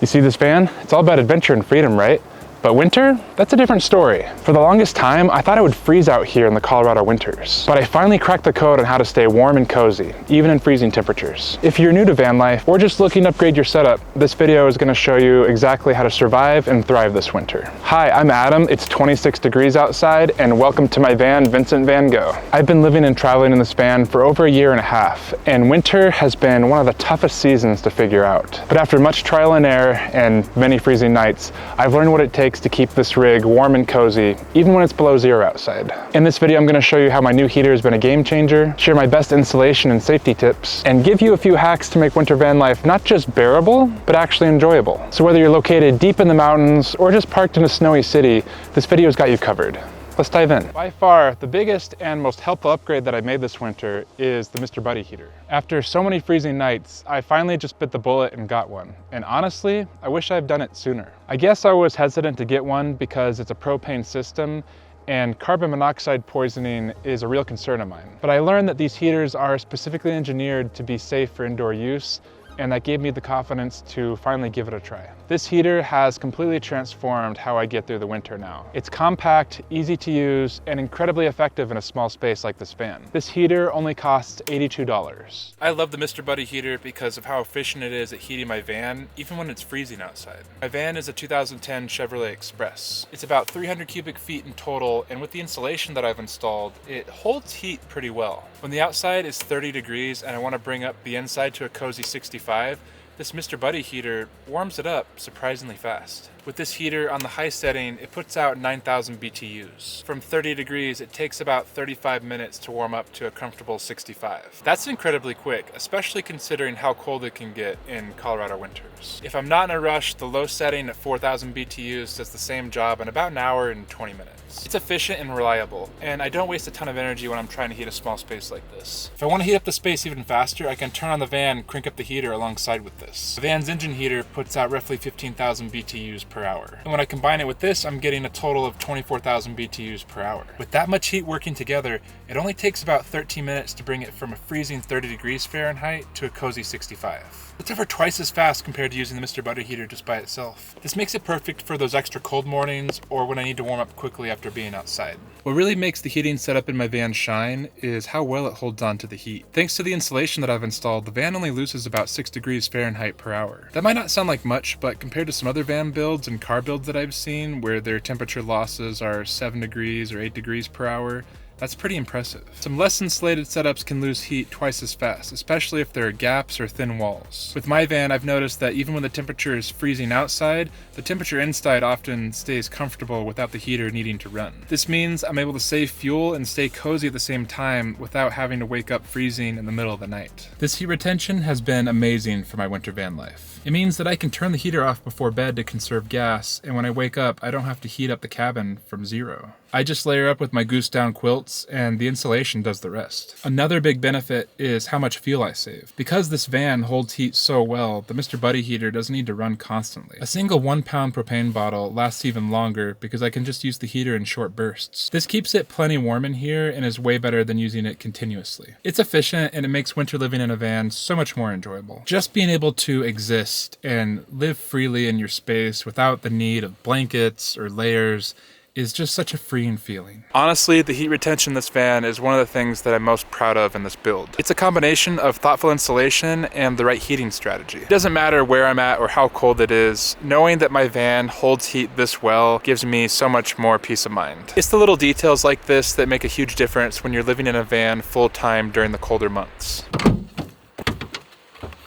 You see this van? It's all about adventure and freedom, right? But winter? That's a different story. For the longest time, I thought it would freeze out here in the Colorado winters. But I finally cracked the code on how to stay warm and cozy, even in freezing temperatures. If you're new to van life or just looking to upgrade your setup, this video is going to show you exactly how to survive and thrive this winter. Hi, I'm Adam. It's 26 degrees outside, and welcome to my van, Vincent Van Gogh. I've been living and traveling in this van for over a year and a half, and winter has been one of the toughest seasons to figure out. But after much trial and error and many freezing nights, I've learned what it takes to keep this rig warm and cozy, even when it's below zero outside. In this video, I'm going to show you how my new heater has been a game changer, share my best installation and safety tips, and give you a few hacks to make winter van life not just bearable, but actually enjoyable. So whether you're located deep in the mountains or just parked in a snowy city, this video's got you covered. Let's dive in. By far, the biggest and most helpful upgrade that I made this winter is the Mr. Buddy heater. After so many freezing nights, I finally just bit the bullet and got one. And honestly, I wish I'd done it sooner. I guess I was hesitant to get one because it's a propane system and carbon monoxide poisoning is a real concern of mine. But I learned that these heaters are specifically engineered to be safe for indoor use, and that gave me the confidence to finally give it a try. This heater has completely transformed how I get through the winter now. It's compact, easy to use, and incredibly effective in a small space like this van. This heater only costs $82. I love the Mr. Buddy heater because of how efficient it is at heating my van, even when it's freezing outside. My van is a 2010 Chevrolet Express. It's about 300 cubic feet in total, and with the insulation that I've installed, it holds heat pretty well. When the outside is 30 degrees and I want to bring up the inside to a cozy 65, this Mr. Buddy heater warms it up surprisingly fast. With this heater on the high setting, it puts out 9,000 BTUs. From 30 degrees, it takes about 35 minutes to warm up to a comfortable 65. That's incredibly quick, especially considering how cold it can get in Colorado winters. If I'm not in a rush, the low setting at 4,000 BTUs does the same job in about an hour and 20 minutes. It's efficient and reliable, and I don't waste a ton of energy when I'm trying to heat a small space like this. If I want to heat up the space even faster, I can turn on the van and crank up the heater alongside with this. The van's engine heater puts out roughly 15,000 BTUs per hour. And when I combine it with this, I'm getting a total of 24,000 BTUs per hour. With that much heat working together, it only takes about 13 minutes to bring it from a freezing 30 degrees Fahrenheit to a cozy 65. That's over twice as fast compared to using the Mr. Buddy heater just by itself. This makes it perfect for those extra cold mornings or when I need to warm up quickly after being outside. What really makes the heating setup in my van shine is how well it holds on to the heat. Thanks to the insulation that I've installed, the van only loses about 6 degrees Fahrenheit per hour. That might not sound like much, but compared to some other van builds and car builds that I've seen where their temperature losses are 7 degrees or 8 degrees per hour, that's pretty impressive. Some less insulated setups can lose heat twice as fast, especially if there are gaps or thin walls. With my van, I've noticed that even when the temperature is freezing outside, the temperature inside often stays comfortable without the heater needing to run. This means I'm able to save fuel and stay cozy at the same time without having to wake up freezing in the middle of the night. This heat retention has been amazing for my winter van life. It means that I can turn the heater off before bed to conserve gas, and when I wake up, I don't have to heat up the cabin from zero. I just layer up with my goose down quilts and the insulation does the rest. Another big benefit is how much fuel I save. Because this van holds heat so well, the Mr. Buddy heater doesn't need to run constantly. A single 1-pound propane bottle lasts even longer because I can just use the heater in short bursts. This keeps it plenty warm in here and is way better than using it continuously. It's efficient and it makes winter living in a van so much more enjoyable. Just being able to exist and live freely in your space without the need of blankets or layers is just such a freeing feeling. Honestly, the heat retention in this van is one of the things that I'm most proud of in this build. It's a combination of thoughtful installation and the right heating strategy. It doesn't matter where I'm at or how cold it is, knowing that my van holds heat this well gives me so much more peace of mind. It's the little details like this that make a huge difference when you're living in a van full-time during the colder months.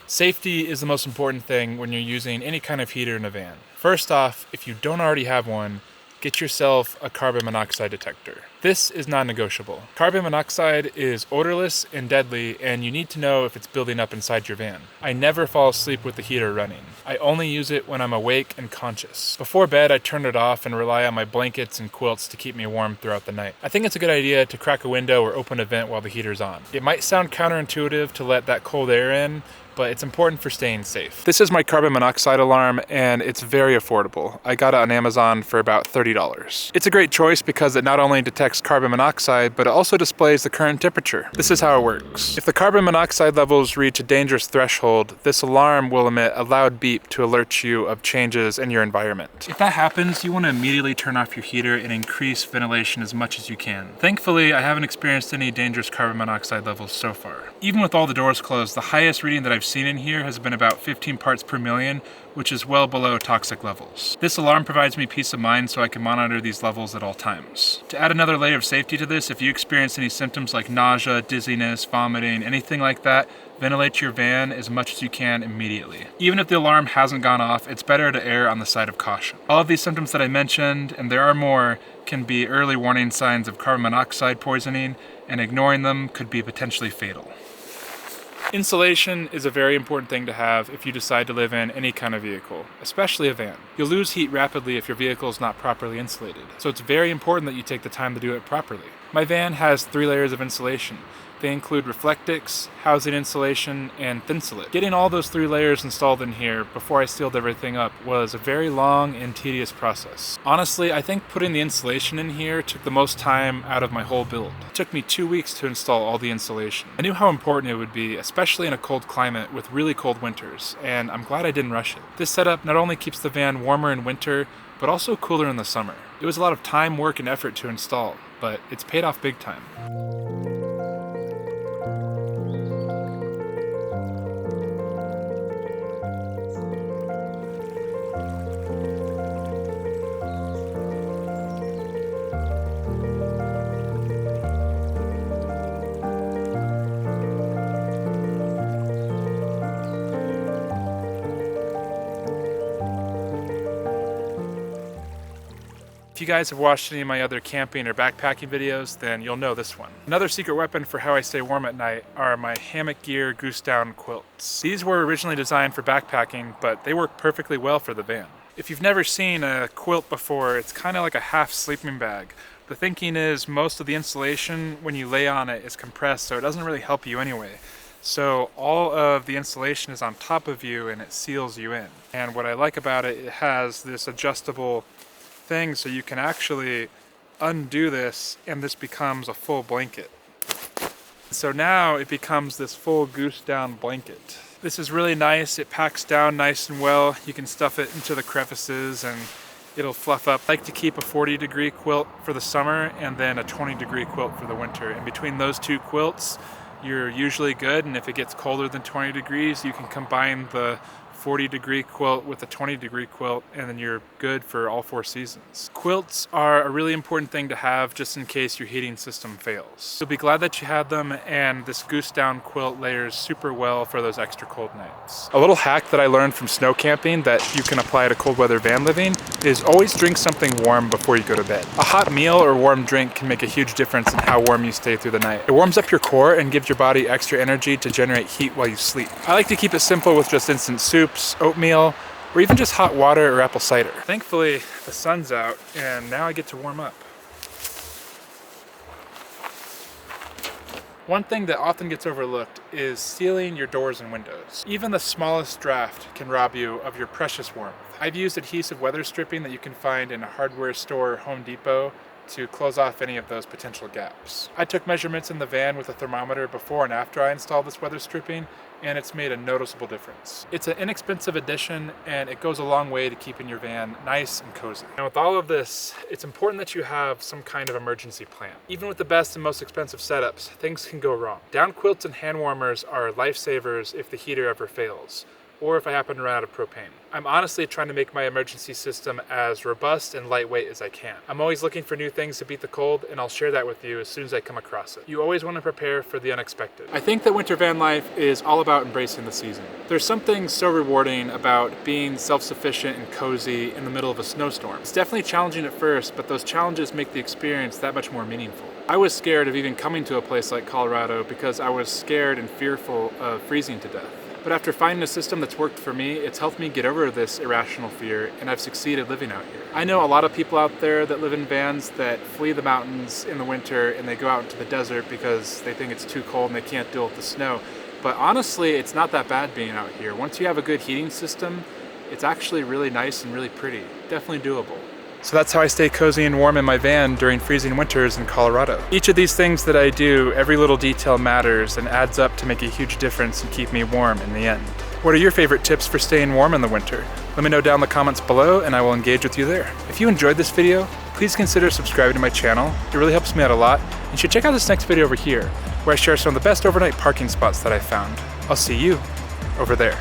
Safety is the most important thing when you're using any kind of heater in a van. First off, if you don't already have one, get yourself a carbon monoxide detector. This is non-negotiable. Carbon monoxide is odorless and deadly, and you need to know if it's building up inside your van. I never fall asleep with the heater running. I only use it when I'm awake and conscious. Before bed, I turn it off and rely on my blankets and quilts to keep me warm throughout the night. I think it's a good idea to crack a window or open a vent while the heater's on. It might sound counterintuitive to let that cold air in, but it's important for staying safe. This is my carbon monoxide alarm, and it's very affordable. I got it on Amazon for about $30. It's a great choice because it not only detects detects carbon monoxide, but it also displays the current temperature. This is how it works. If the carbon monoxide levels reach a dangerous threshold, this alarm will emit a loud beep to alert you of changes in your environment. If that happens, you want to immediately turn off your heater and increase ventilation as much as you can. Thankfully, I haven't experienced any dangerous carbon monoxide levels so far. Even with all the doors closed, the highest reading that I've seen in here has been about 15 parts per million, which is well below toxic levels. This alarm provides me peace of mind so I can monitor these levels at all times. To add another layer of safety to this, if you experience any symptoms like nausea, dizziness, vomiting, anything like that, ventilate your van as much as you can immediately. Even if the alarm hasn't gone off, it's better to err on the side of caution. All of these symptoms that I mentioned, and there are more, can be early warning signs of carbon monoxide poisoning, and ignoring them could be potentially fatal. Insulation is a very important thing to have if you decide to live in any kind of vehicle, especially a van. You'll lose heat rapidly if your vehicle is not properly insulated, so it's very important that you take the time to do it properly. My van has 3 layers of insulation. They include Reflectix, housing insulation, and Thinsulate. Getting all those 3 layers installed in here before I sealed everything up was a very long and tedious process. Honestly, I think putting the insulation in here took the most time out of my whole build. It took me 2 weeks to install all the insulation. I knew how important it would be, especially in a cold climate with really cold winters, and I'm glad I didn't rush it. This setup not only keeps the van warmer in winter, but also cooler in the summer. It was a lot of time, work, and effort to install, but it's paid off big time. If you guys have watched any of my other camping or backpacking videos, then you'll know this one. Another secret weapon for how I stay warm at night are my hammock gear goose down quilts. These were originally designed for backpacking, but they work perfectly well for the van. If you've never seen a quilt before, it's kind of like a half sleeping bag. The thinking is most of the insulation when you lay on it is compressed, so it doesn't really help you anyway. So all of the insulation is on top of you and it seals you in. And what I like about it, it has this adjustable thing so you can actually undo this and this becomes a full blanket. So now it becomes this full goose down blanket. This is really nice. It packs down nice and well. You can stuff it into the crevices and it'll fluff up. I like to keep a 40-degree quilt for the summer and then a 20-degree quilt for the winter. And between those 2 quilts, you're usually good. And if it gets colder than 20 degrees, you can combine the 40-degree quilt with a 20-degree quilt, and then you're good for all 4 seasons. Quilts are a really important thing to have just in case your heating system fails. You'll be glad that you had them, and this goose down quilt layers super well for those extra cold nights. A little hack that I learned from snow camping that you can apply to cold weather van living is always drink something warm before you go to bed. A hot meal or warm drink can make a huge difference in how warm you stay through the night. It warms up your core and gives your body extra energy to generate heat while you sleep. I like to keep it simple with just instant soups, oatmeal, or even just hot water or apple cider. Thankfully, the sun's out and now I get to warm up. One thing that often gets overlooked is sealing your doors and windows. Even the smallest draft can rob you of your precious warmth. I've used adhesive weather stripping that you can find in a hardware store or Home Depot to close off any of those potential gaps. I took measurements in the van with a thermometer before and after I installed this weather stripping, and it's made a noticeable difference. It's an inexpensive addition and it goes a long way to keeping your van nice and cozy. And with all of this, it's important that you have some kind of emergency plan. Even with the best and most expensive setups, things can go wrong. Down quilts and hand warmers are lifesavers if the heater ever fails, or if I happen to run out of propane. I'm honestly trying to make my emergency system as robust and lightweight as I can. I'm always looking for new things to beat the cold, and I'll share that with you as soon as I come across it. You always want to prepare for the unexpected. I think that winter van life is all about embracing the season. There's something so rewarding about being self-sufficient and cozy in the middle of a snowstorm. It's definitely challenging at first, but those challenges make the experience that much more meaningful. I was scared of even coming to a place like Colorado because I was scared and fearful of freezing to death. But after finding a system that's worked for me, it's helped me get over this irrational fear, and I've succeeded living out here. I know a lot of people out there that live in vans that flee the mountains in the winter and they go out into the desert because they think it's too cold and they can't deal with the snow. But honestly, it's not that bad being out here. Once you have a good heating system, it's actually really nice and really pretty. Definitely doable. So that's how I stay cozy and warm in my van during freezing winters in Colorado. Each of these things that I do, every little detail matters and adds up to make a huge difference and keep me warm in the end. What are your favorite tips for staying warm in the winter? Let me know down in the comments below and I will engage with you there. If you enjoyed this video, please consider subscribing to my channel. It really helps me out a lot. And you should check out this next video over here, where I share some of the best overnight parking spots that I found. I'll see you over there.